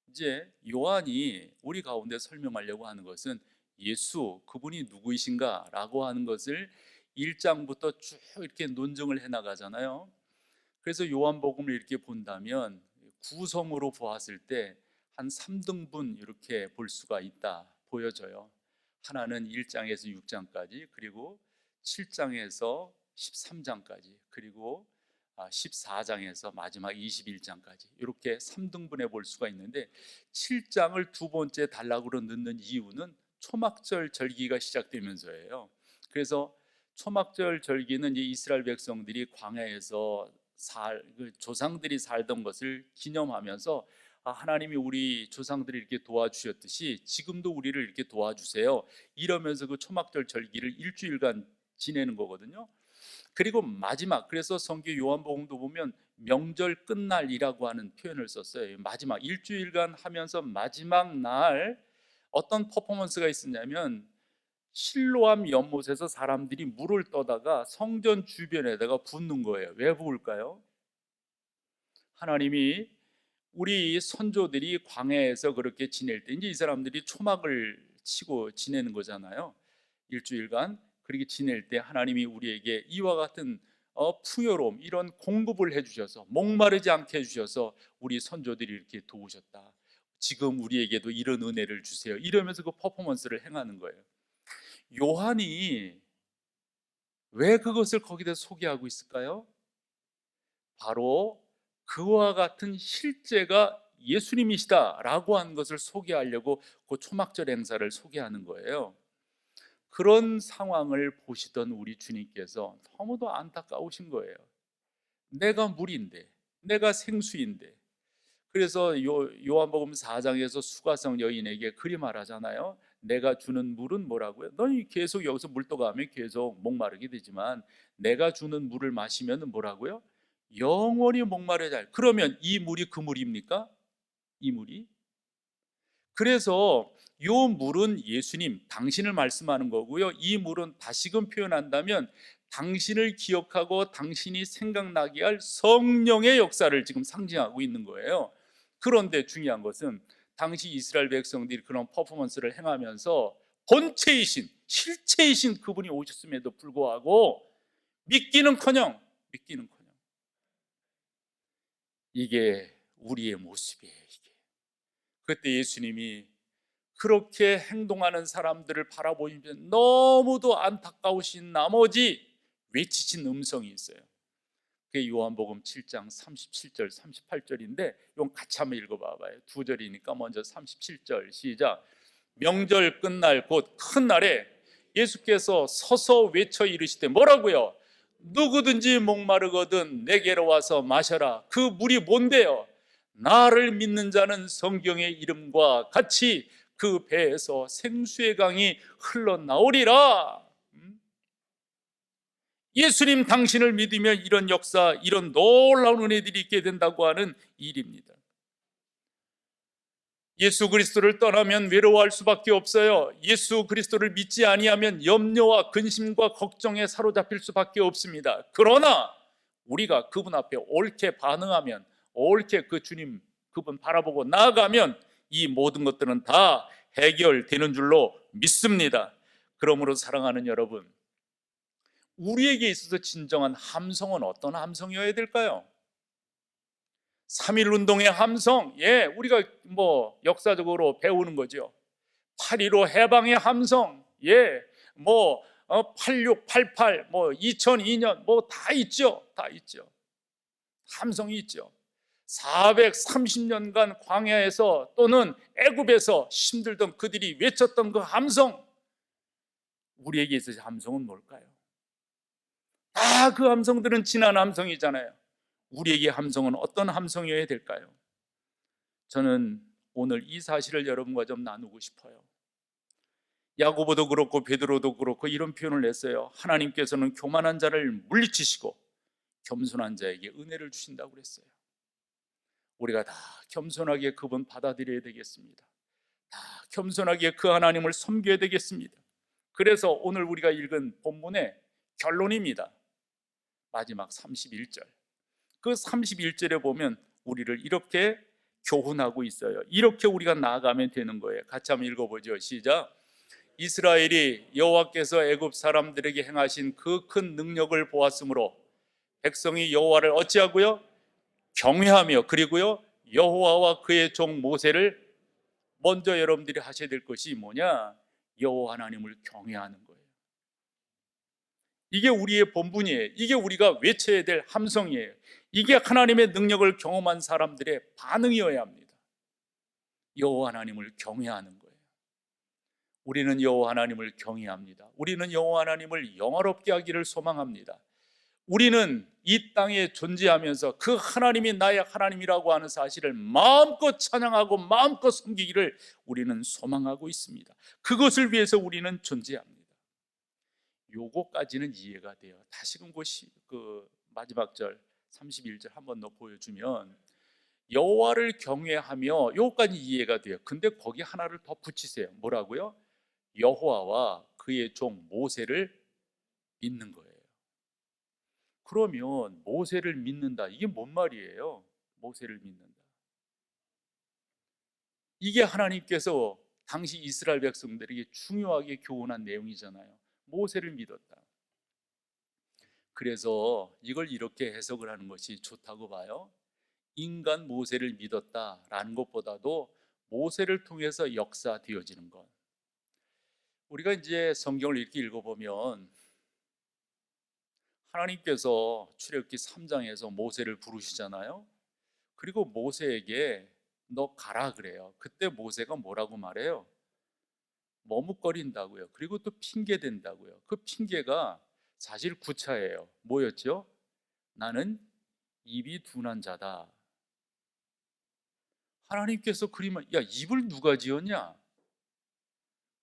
이제 요한이 우리 가운데 설명하려고 하는 것은 예수 그분이 누구이신가 라고 하는 것을 1장부터 쭉 이렇게 논증을 해 나가잖아요. 그래서 요한복음을 이렇게 본다면 구성으로 보았을 때 한 3등분 이렇게 볼 수가 있다 보여져요. 하나는 1장에서 6장까지, 그리고 7장에서 13장까지, 그리고 14장에서 마지막 21장까지 이렇게 3등분해 볼 수가 있는데, 7장을 두 번째 단락으로 넣는 이유는 초막절 절기가 시작되면서예요. 그래서 초막절 절기는 이 이스라엘 백성들이 광야에서 그 조상들이 살던 것을 기념하면서, 하나님이 우리 조상들이 이렇게 도와주셨듯이 지금도 우리를 이렇게 도와주세요, 이러면서 그 초막절 절기를 일주일간 지내는 거거든요. 그리고 마지막, 그래서 성경 요한복음도 보면 명절 끝날이라고 하는 표현을 썼어요. 마지막 일주일간 하면서 마지막 날 어떤 퍼포먼스가 있었냐면, 실로암 연못에서 사람들이 물을 떠다가 성전 주변에다가 붓는 거예요. 왜 부을까요? 하나님이 우리 선조들이 광야에서 그렇게 지낼 때, 이제 이 사람들이 초막을 치고 지내는 거잖아요. 일주일간 그렇게 지낼 때 하나님이 우리에게 이와 같은 풍요로움, 이런 공급을 해주셔서 목마르지 않게 해주셔서 우리 선조들이 이렇게 도우셨다. 지금 우리에게도 이런 은혜를 주세요. 이러면서 그 퍼포먼스를 행하는 거예요. 요한이 왜 그것을 거기다 소개하고 있을까요? 바로 그와 같은 실제가 예수님이시다라고 하는 것을 소개하려고 그 초막절 행사를 소개하는 거예요. 그런 상황을 보시던 우리 주님께서 너무도 안타까우신 거예요. 내가 물인데, 내가 생수인데. 그래서 요한복음 4장에서 수가성 여인에게 그리 말하잖아요. 내가 주는 물은 뭐라고요? 너희 계속 여기서 물 떠가면 계속 목마르게 되지만 내가 주는 물을 마시면 뭐라고요? 영원히 목마르지. 그러면 이 물이 그 물입니까? 이 물이? 그래서 이 물은 예수님, 당신을 말씀하는 거고요. 이 물은 다시금 표현한다면 당신을 기억하고 당신이 생각나게 할 성령의 역사를 지금 상징하고 있는 거예요. 그런데 중요한 것은 당시 이스라엘 백성들이 그런 퍼포먼스를 행하면서 본체이신, 실체이신 그분이 오셨음에도 불구하고 믿기는커녕 이게 우리의 모습이에요. 이게. 그때 예수님이 그렇게 행동하는 사람들을 바라보시면서 너무도 안타까우신 나머지 외치신 음성이 있어요. 그게 요한복음 7장 37절 38절인데 이건 같이 한번 읽어봐봐요. 두 절이니까 먼저 37절 시작. 명절 끝날 곧 큰 날에 예수께서 서서 외쳐 이르시되 뭐라고요? 누구든지 목마르거든 내게로 와서 마셔라. 그 물이 뭔데요? 나를 믿는 자는 성경의 이름과 같이 그 배에서 생수의 강이 흘러나오리라. 예수님 당신을 믿으면 이런 역사, 이런 놀라운 은혜들이 있게 된다고 하는 일입니다. 예수 그리스도를 떠나면 외로워할 수밖에 없어요. 예수 그리스도를 믿지 아니하면 염려와 근심과 걱정에 사로잡힐 수밖에 없습니다. 그러나 우리가 그분 앞에 옳게 반응하면, 옳게 그 주님 그분 바라보고 나아가면 이 모든 것들은 다 해결되는 줄로 믿습니다. 그러므로 사랑하는 여러분, 우리에게 있어서 진정한 함성은 어떤 함성이어야 될까요? 3.1 운동의 함성, 우리가 역사적으로 배우는 거죠. 8.15 해방의 함성, 86, 88, 2002년 다 있죠. 함성이 있죠. 430년간 광야에서 또는 애굽에서 힘들던 그들이 외쳤던 그 함성, 우리에게 있어서 함성은 뭘까요? 다 그 함성들은 지난 함성이잖아요. 우리에게 함성은 어떤 함성이어야 될까요? 저는 오늘 이 사실을 여러분과 좀 나누고 싶어요. 야고보도 그렇고 베드로도 그렇고 이런 표현을 냈어요. 하나님께서는 교만한 자를 물리치시고 겸손한 자에게 은혜를 주신다고 그랬어요. 우리가 다 겸손하게 그분 받아들여야 되겠습니다. 다 겸손하게 그 하나님을 섬겨야 되겠습니다. 그래서 오늘 우리가 읽은 본문의 결론입니다. 마지막 31절. 그 31절에 보면 우리를 이렇게 교훈하고 있어요. 이렇게 우리가 나아가면 되는 거예요. 같이 한번 읽어보죠. 시작. 이스라엘이 여호와께서 애굽 사람들에게 행하신 그 큰 능력을 보았으므로 백성이 여호와를 어찌하고요? 경외하며, 그리고요 여호와와 그의 종 모세를, 먼저 여러분들이 하셔야 될 것이 뭐냐? 여호와 하나님을 경외하는 거예요. 이게 우리의 본분이에요. 이게 우리가 외쳐야 될 함성이에요. 이게 하나님의 능력을 경험한 사람들의 반응이어야 합니다. 여호와 하나님을 경외하는 거예요. 우리는 여호와 하나님을 경외합니다. 우리는 여호와 하나님을 영화롭게 하기를 소망합니다. 우리는 이 땅에 존재하면서 그 하나님이 나의 하나님이라고 하는 사실을 마음껏 찬양하고 마음껏 섬기기를 우리는 소망하고 있습니다. 그것을 위해서 우리는 존재합니다. 요거까지는 이해가 돼요. 다시금 그 마지막 절 31절 한 번 더 보여주면 여호와를 경외하며 요거까지 이해가 돼요. 근데 거기 하나를 더 붙이세요. 뭐라고요? 여호와와 그의 종 모세를 믿는 거예요. 그러면 모세를 믿는다. 이게 뭔 말이에요? 모세를 믿는다. 이게 하나님께서 당시 이스라엘 백성들에게 중요하게 교훈한 내용이잖아요. 모세를 믿었다. 그래서 이걸 이렇게 해석을 하는 것이 좋다고 봐요. 인간 모세를 믿었다라는 것보다도 모세를 통해서 역사되어지는 것. 우리가 이제 성경을 이렇게 읽어보면 하나님께서 출애굽기 3장에서 모세를 부르시잖아요. 그리고 모세에게 너 가라 그래요. 그때 모세가 뭐라고 말해요? 머뭇거린다고요. 그리고 또 핑계 댄다고요. 그 핑계가 사실 구차예요. 뭐였죠? 나는 입이 둔한 자다. 하나님께서 그리면 야 입을 누가 지었냐?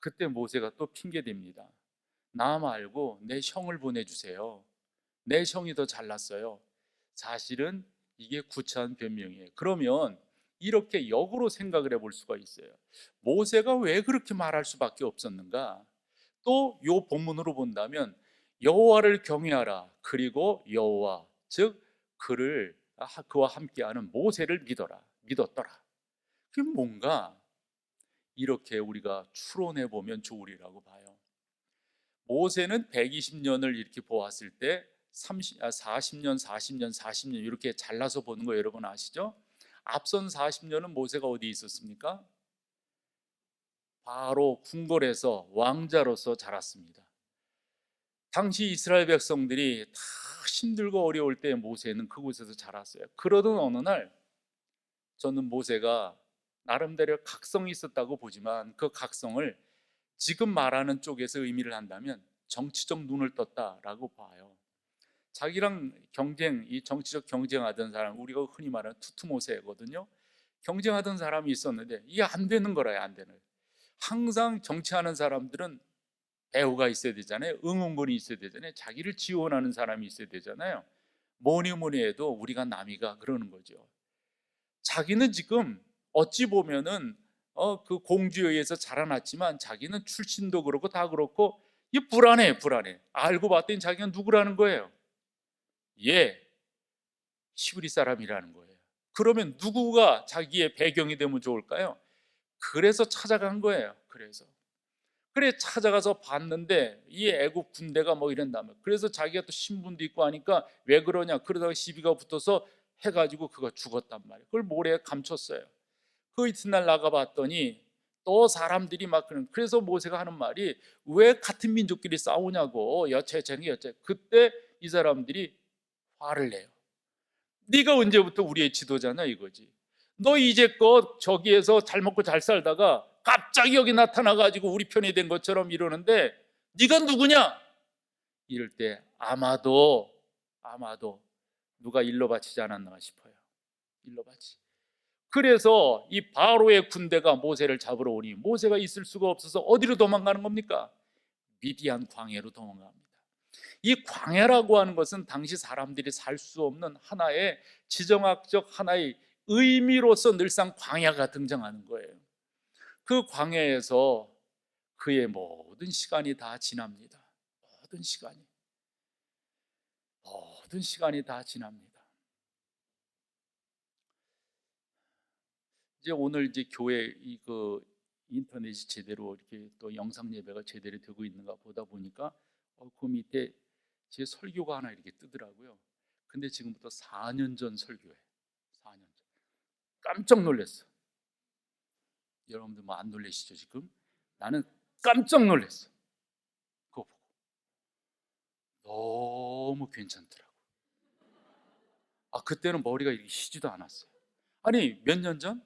그때 모세가 또 핑계 댑니다. 나 말고 내 형을 보내주세요. 내 형이 더 잘났어요. 사실은 이게 구차한 변명이에요. 그러면 이렇게 역으로 생각을 해볼 수가 있어요. 모세가 왜 그렇게 말할 수밖에 없었는가? 또 요 본문으로 본다면 여호와를 경외하라. 그리고 여호와 즉 그와 함께하는 모세를 믿었더라. 그게 뭔가 이렇게 우리가 추론해 보면 좋으리라고 봐요. 모세는 120년을 이렇게 보았을 때 40년, 40년, 40년 이렇게 잘라서 보는 거 여러분 아시죠? 앞선 40년은 모세가 어디 있었습니까? 바로 궁궐에서 왕자로서 자랐습니다. 당시 이스라엘 백성들이 다 힘들고 어려울 때 모세는 그곳에서 자랐어요. 그러던 어느 날 저는 모세가 나름대로 각성이 있었다고 보지만 그 각성을 지금 말하는 쪽에서 의미를 한다면 정치적 눈을 떴다라고 봐요. 자기랑 이 정치적 경쟁하던 사람, 우리가 흔히 말하는 투투모세거든요. 경쟁하던 사람이 있었는데 이게 안 되는 거라요, 안 되는. 항상 정치하는 사람들은 배우가 있어야 되잖아요. 응원군이 있어야 되잖아요. 자기를 지원하는 사람이 있어야 되잖아요. 뭐니 뭐니 해도 우리가 남이가 그러는 거죠. 자기는 지금 어찌 보면은 그 공주에 의해서 자라났지만 자기는 출신도 그렇고 다 그렇고 이 불안해. 알고 봤더니 자기가 누구라는 거예요? 예, 히브리 사람이라는 거예요. 그러면 누구가 자기의 배경이 되면 좋을까요? 그래서 찾아간 거예요. 그래 찾아가서 봤는데 이 애국 군대가 뭐 이런다면 그래서 자기가 또 신분도 있고 하니까 왜 그러냐 그러다가 시비가 붙어서 해가지고 그가 죽었단 말이에요. 그걸 모래에 감췄어요. 그 이튿날 나가봤더니 또 사람들이 막 그래서 모세가 하는 말이 왜 같은 민족끼리 싸우냐고 여체쟁이 그때 이 사람들이 화를 내요. 네가 언제부터 우리의 지도자냐 이거지. 너 이제껏 저기에서 잘 먹고 잘 살다가 갑자기 여기 나타나가지고 우리 편이 된 것처럼 이러는데 네가 누구냐? 이럴 때 아마도 누가 일러 바치지 않았나 싶어요. 일러 바치. 그래서 이 바로의 군대가 모세를 잡으러 오니 모세가 있을 수가 없어서 어디로 도망가는 겁니까? 미디안 광야로 도망갑니다. 이 광야라고 하는 것은 당시 사람들이 살 수 없는 하나의 지정학적 하나의 의미로서 늘상 광야가 등장하는 거예요. 그 광야에서 그의 모든 시간이 다 지납니다. 모든 시간이 다 지납니다. 이제 오늘 이제 교회 그 인터넷이 제대로 이렇게 또 영상 예배가 제대로 되고 있는가 보다 보니까 그 밑에 제 설교가 하나 이렇게 뜨더라고요. 근데 지금부터 4년 전 설교예요. 4년 전. 깜짝 놀랐어. 여러분들 뭐 안 놀라시죠 지금? 나는 깜짝 놀랐어. 그거 보고 너무 괜찮더라고. 그때는 머리가 이렇게 쉬지도 않았어요. 아니 몇 년 전?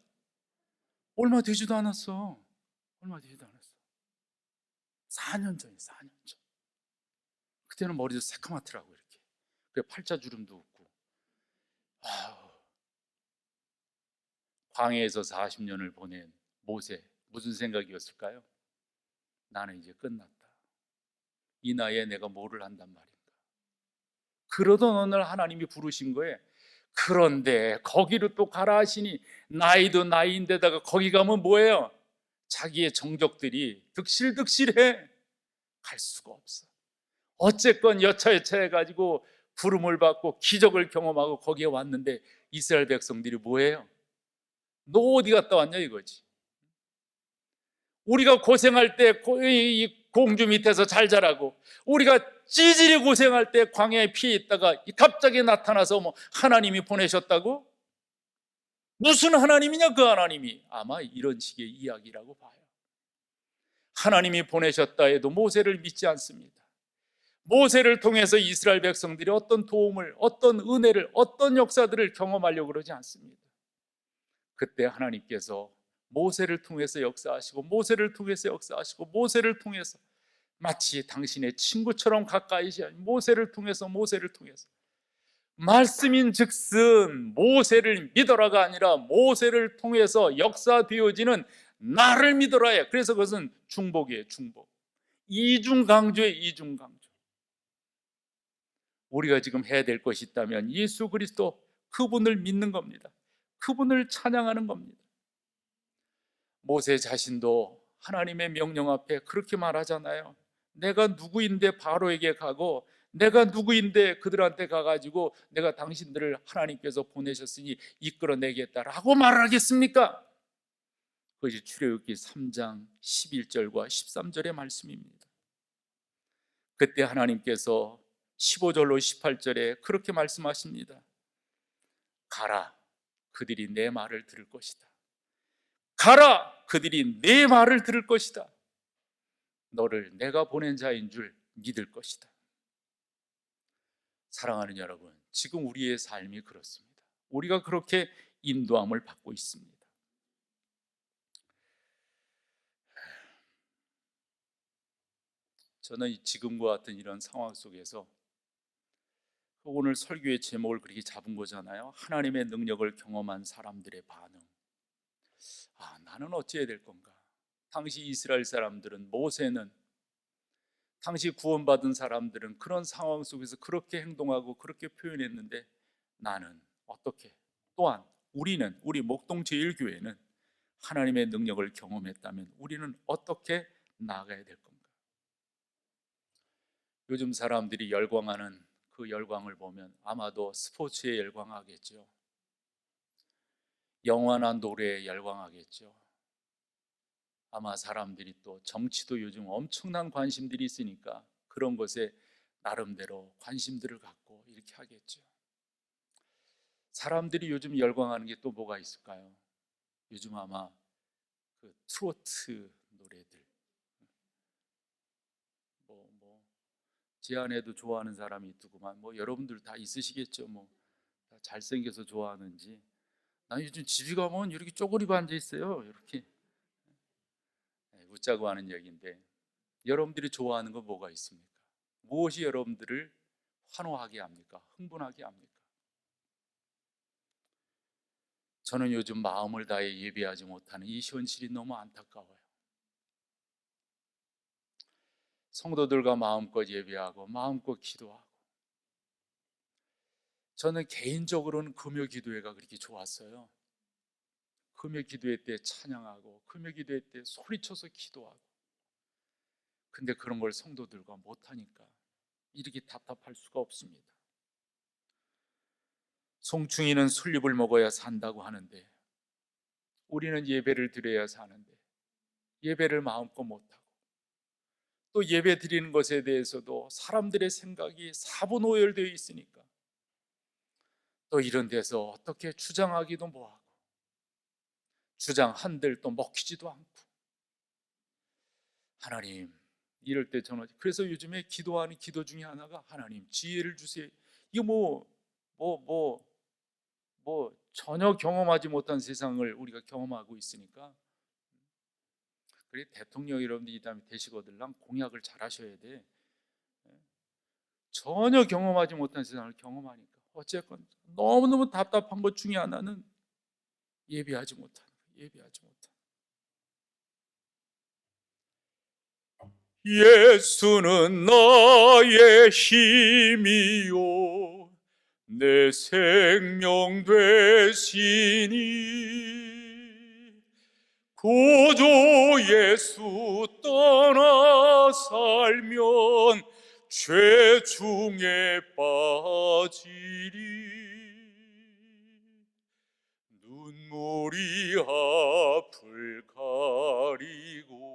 얼마 되지도 않았어. 4년 전이에요. 4년 전. 그때는 머리도 새카맣더라고 이렇게. 그래 팔자주름도 없고. 광야에서 40년을 보낸 모세 무슨 생각이었을까요? 나는 이제 끝났다. 이 나이에 내가 뭐를 한단 말인가. 그러던 어느 날 하나님이 부르신 거예요. 그런데 거기로 또 가라 하시니, 나이도 나이인데다가 거기 가면 뭐예요? 자기의 정적들이 득실득실해. 갈 수가 없어. 어쨌건 여차여차해가지고 부름을 받고 기적을 경험하고 거기에 왔는데, 이스라엘 백성들이 뭐예요? 너 어디 갔다 왔냐 이거지. 우리가 고생할 때 이 공주 밑에서 잘 자라고, 우리가 찌질이 고생할 때 광야에 피해 있다가 갑자기 나타나서 뭐 하나님이 보내셨다고? 무슨 하나님이냐 그 하나님이. 아마 이런 식의 이야기라고 봐요. 하나님이 보내셨다 해도 모세를 믿지 않습니다. 모세를 통해서 이스라엘 백성들이 어떤 도움을, 어떤 은혜를, 어떤 역사들을 경험하려고 그러지 않습니다. 그때 하나님께서 모세를 통해서 역사하시고, 모세를 통해서 역사하시고, 모세를 통해서 마치 당신의 친구처럼 가까이시 모세를 통해서 말씀인 즉슨 모세를 믿어라가 아니라 모세를 통해서 역사되어지는 나를 믿어라예요. 그래서 그것은 중복이에요. 중복. 이중강조예요. 이중강조. 우리가 지금 해야 될 것이 있다면 예수 그리스도, 그분을 믿는 겁니다. 그분을 찬양하는 겁니다. 모세 자신도 하나님의 명령 앞에 그렇게 말하잖아요. 내가 누구인데 바로에게 가고, 내가 누구인데 그들한테 가가지고 내가 당신들을 하나님께서 보내셨으니 이끌어내겠다라고 말하겠습니까? 그것이 출애굽기 3장 11절과 13절의 말씀입니다. 그때 하나님께서 15절로 18절에 그렇게 말씀하십니다. 가라, 그들이 내 말을 들을 것이다. 가라, 그들이 내 말을 들을 것이다. 너를 내가 보낸 자인 줄 믿을 것이다. 사랑하는 여러분, 지금 우리의 삶이 그렇습니다. 우리가 그렇게 인도함을 받고 있습니다. 저는 지금과 같은 이런 상황 속에서 오늘 설교의 제목을 그렇게 잡은 거잖아요. 하나님의 능력을 경험한 사람들의 반응. 나는 어찌해야 될 건가? 당시 이스라엘 사람들은, 모세는, 당시 구원받은 사람들은 그런 상황 속에서 그렇게 행동하고 그렇게 표현했는데, 나는 어떻게, 또한 우리는, 우리 목동제일교회는 하나님의 능력을 경험했다면 우리는 어떻게 나아가야 될 건가? 요즘 사람들이 열광하는 그 열광을 보면 아마도 스포츠에 열광하겠죠. 영화나 노래에 열광하겠죠. 아마 사람들이 또 정치도 요즘 엄청난 관심들이 있으니까 그런 것에 나름대로 관심들을 갖고 이렇게 하겠죠. 사람들이 요즘 열광하는 게 또 뭐가 있을까요? 요즘 아마 그 트로트 노래들, 제 안에도 좋아하는 사람이 있더구만. 여러분들 다 있으시겠죠. 다 잘생겨서 좋아하는지. 난 요즘 집에 가면 이렇게 쪼그리고 앉아 있어요. 이렇게. 웃자고 하는 얘기인데, 여러분들이 좋아하는 건 뭐가 있습니까? 무엇이 여러분들을 환호하게 합니까? 흥분하게 합니까? 저는 요즘 마음을 다해 예배하지 못하는 이 현실이 너무 안타까워요. 성도들과 마음껏 예배하고 마음껏 기도하고, 저는 개인적으로는 금요 기도회가 그렇게 좋았어요. 금요 기도회 때 찬양하고, 금요 기도회 때 소리쳐서 기도하고. 근데 그런 걸 성도들과 못하니까 이렇게 답답할 수가 없습니다. 송충이는 술잎을 먹어야 산다고 하는데, 우리는 예배를 드려야 사는데 예배를 마음껏 못하고, 또 예배 드리는 것에 대해서도 사람들의 생각이 사분오열되어 있으니까 또 이런 데서 어떻게 주장하기도 뭐하고, 주장 한들 또 먹히지도 않고. 하나님, 이럴 때 저는 그래서 요즘에 기도하는 기도 중에 하나가, 하나님 지혜를 주세요. 이거 전혀 경험하지 못한 세상을 우리가 경험하고 있으니까, 그래 대통령 여러분들이 다음에 되시거들랑 공약을 잘 하셔야 돼. 전혀 경험하지 못한 세상을 경험하니까 어쨌건 너무너무 답답한 것 중에 하나는 예배하지 못하는 거예요. 예배하지 못하는. 예수는 나의 힘이요 내 생명 되시니 구주 예수 떠나 살면 죄 중에 빠지리 눈물이 앞을 가리고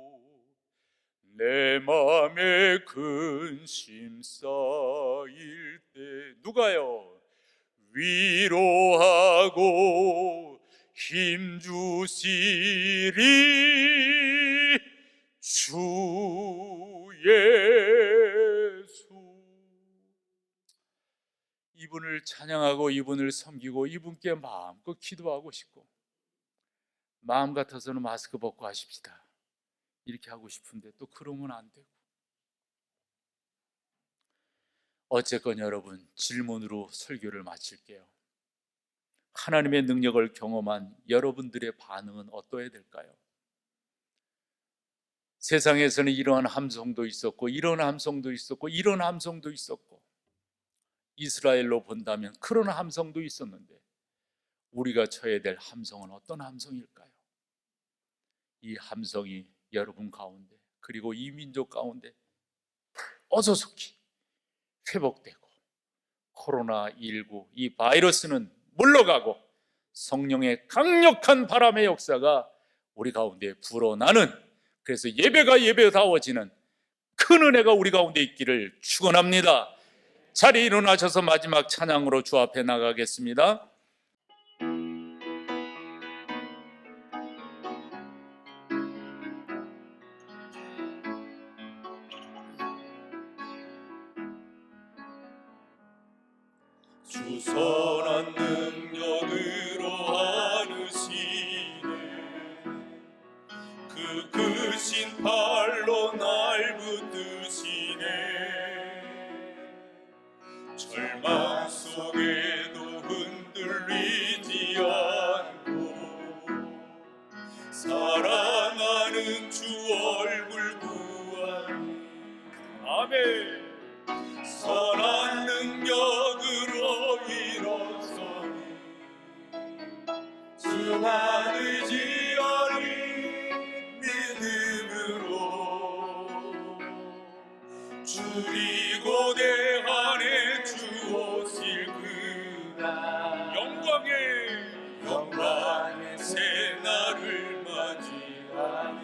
내 맘에 근심 쌓일 때 누가요? 위로하고 힘주시리 주 예수. 이분을 찬양하고 이분을 섬기고 이분께 마음껏 기도하고 싶고 마음 같아서는 마스크 벗고 하십시다 이렇게 하고 싶은데 또 그러면 안 되고 어쨌건 여러분 질문으로 설교를 마칠게요. 하나님의 능력을 경험한 여러분들의 반응은 어떠해야 될까요? 세상에서는 이러한 함성도 있었고 이런 함성도 있었고 이런 함성도 있었고 이스라엘로 본다면 그런 함성도 있었는데 우리가 쳐야 될 함성은 어떤 함성일까요? 이 함성이 여러분 가운데 그리고 이 민족 가운데 어서속히 회복되고 코로나19 이 바이러스는 물러가고 성령의 강력한 바람의 역사가 우리 가운데 불어나는 그래서 예배가 예배다워지는 큰 은혜가 우리 가운데 있기를 축원합니다. 자리에 일어나셔서 마지막 찬양으로 주 앞에 나가겠습니다. 주 선한 능력으로 안으시네 그 크신 팔로 날 붙드시네 절망 속에도 흔들리지 않고 사랑하는 주 얼굴 구하니 아멘. 선한 능력으로 일어서니 주만 의지하리 믿음으로 주리고 내 안에 주 오실 그날 영광의 새날을 맞이하니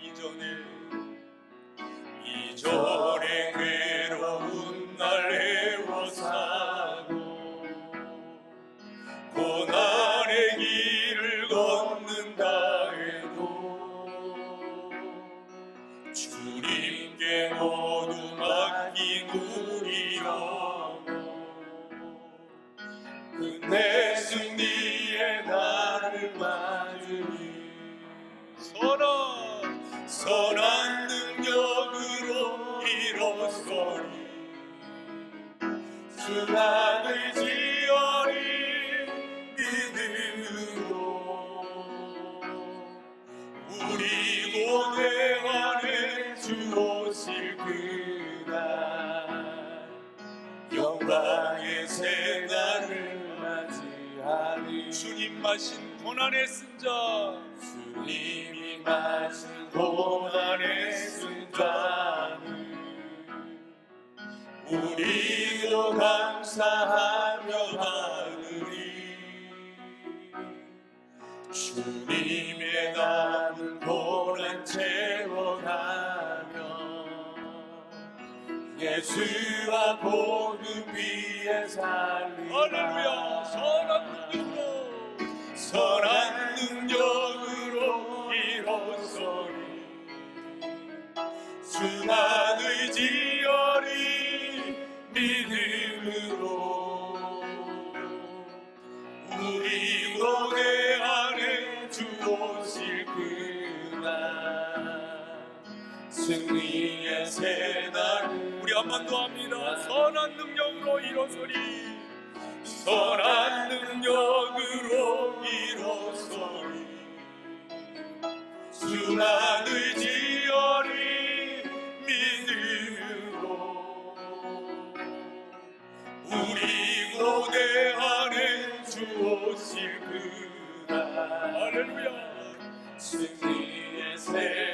이전에 괴로운 날 헤워사고 고난의 길을 걷는다 해도 주님께 모두 맡긴 우리 영혼 끝내 승리의 날을 맞으니 선한 능력으로 일어서리 주만 의지하리 믿음으로 우리 고뇌 안에 주 오실 그날 영광의 새날을 맞이하리 주님 마신 고난의 쓴자 주님이 마신 고난의 쓴자는 우리도 감사하며 하느니 주님의 남은 고난 채워가며 예수와 복음 위에 살리라 할렐루야. 선한 능력으로 일어서리 주만 의지하리 믿음으로 우리 고뇌 안에 주 오실 그날 승리의 새날 우리 한 번 더 합니다. 선한 능력으로 일어서리 선한 능력으로 일어서리 주만 의지하리 오실 그날 할렐루야 승리의 새